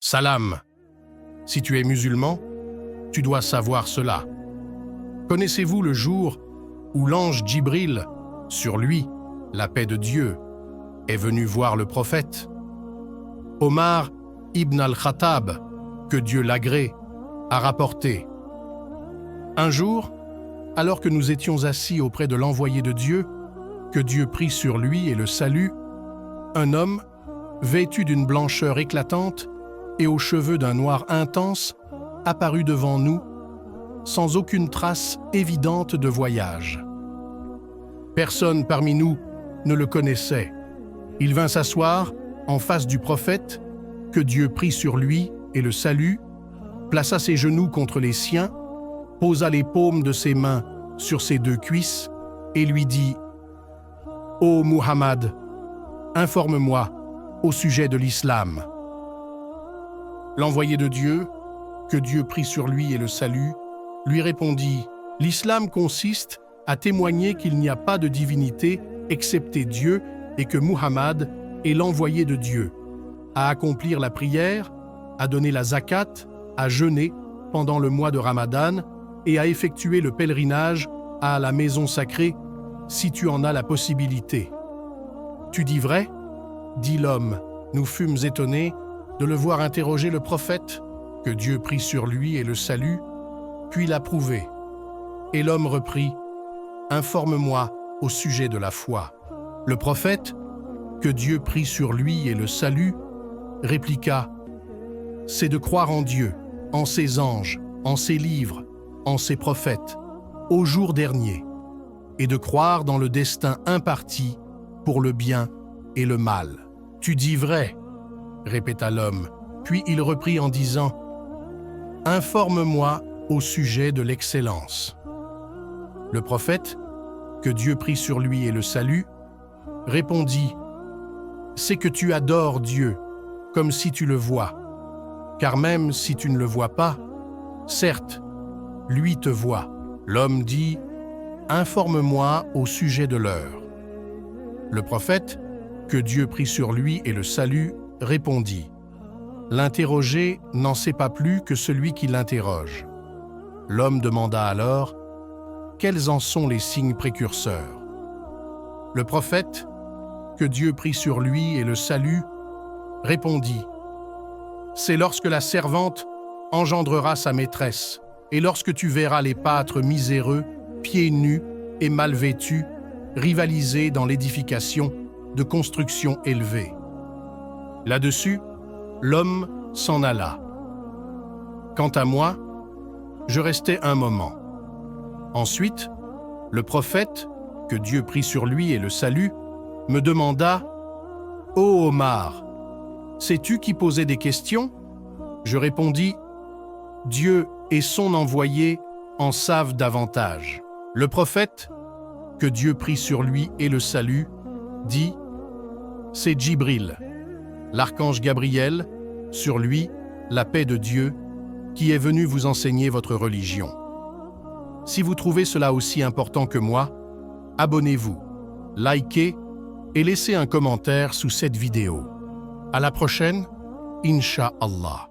Salam. Si tu es musulman, tu dois savoir cela. Connaissez-vous le jour où l'ange Djibril, sur lui, la paix de Dieu, est venu voir le prophète? Omar ibn al-Khattab, que Dieu l'agrée, a rapporté: un jour, alors que nous étions assis auprès de l'envoyé de Dieu, que Dieu prit sur lui et le salut, un homme, vêtu d'une blancheur éclatante et aux cheveux d'un noir intense, apparut devant nous, sans aucune trace évidente de voyage. Personne parmi nous ne le connaissait. Il vint s'asseoir en face du prophète, que Dieu prit sur lui et le salut, plaça ses genoux contre les siens, posa les paumes de ses mains sur ses deux cuisses et lui dit: « Ô Muhammad, informe-moi au sujet de l'islam. » L'envoyé de Dieu, que Dieu prit sur lui et le salut, lui répondit: « L'islam consiste à témoigner qu'il n'y a pas de divinité excepté Dieu et que Muhammad est l'envoyé de Dieu, à accomplir la prière, à donner la zakat, à jeûner pendant le mois de Ramadan et à effectuer le pèlerinage à la maison sacrée si tu en as la possibilité. » « Tu dis vrai ?» dit l'homme. Nous fûmes étonnés de le voir interroger le prophète, que Dieu prit sur lui et le salut, puis l'approuver. Et l'homme reprit: « Informe-moi au sujet de la foi. » Le prophète, que Dieu prit sur lui et le salut, répliqua: « C'est de croire en Dieu, en ses anges, en ses livres, en ses prophètes, au jour dernier, et de croire dans le destin imparti pour le bien et le mal. » « Tu dis vrai, » répéta l'homme, puis il reprit en disant: « Informe-moi au sujet de l'excellence. » Le prophète, que Dieu prit sur lui et le salut, répondit: « C'est que tu adores Dieu, comme si tu le vois, car même si tu ne le vois pas, certes, lui te voit. » L'homme dit: « Informe-moi au sujet de l'heure. » Le prophète, que Dieu prit sur lui et le salut, répondit: « L'interrogé n'en sait pas plus que celui qui l'interroge. » L'homme demanda alors: « Quels en sont les signes précurseurs ?» Le prophète, que Dieu prit sur lui et le salut, répondit: « C'est lorsque la servante engendrera sa maîtresse, et lorsque tu verras les pâtres miséreux, pieds nus et mal vêtus, rivaliser dans l'édification de constructions élevées. » Là-dessus, l'homme s'en alla. Quant à moi, je restai un moment. Ensuite, le prophète, que Dieu prit sur lui et le salut, me demanda: « Ô Omar, sais-tu qui posait des questions ?» Je répondis: « Dieu et son envoyé en savent davantage. » Le prophète, que Dieu prit sur lui et le salut, dit: « C'est Djibril, l'archange Gabriel, sur lui, la paix de Dieu, qui est venu vous enseigner votre religion. Si vous trouvez cela aussi important que moi, abonnez-vous, likez et laissez un commentaire sous cette vidéo. À la prochaine, Inch'Allah.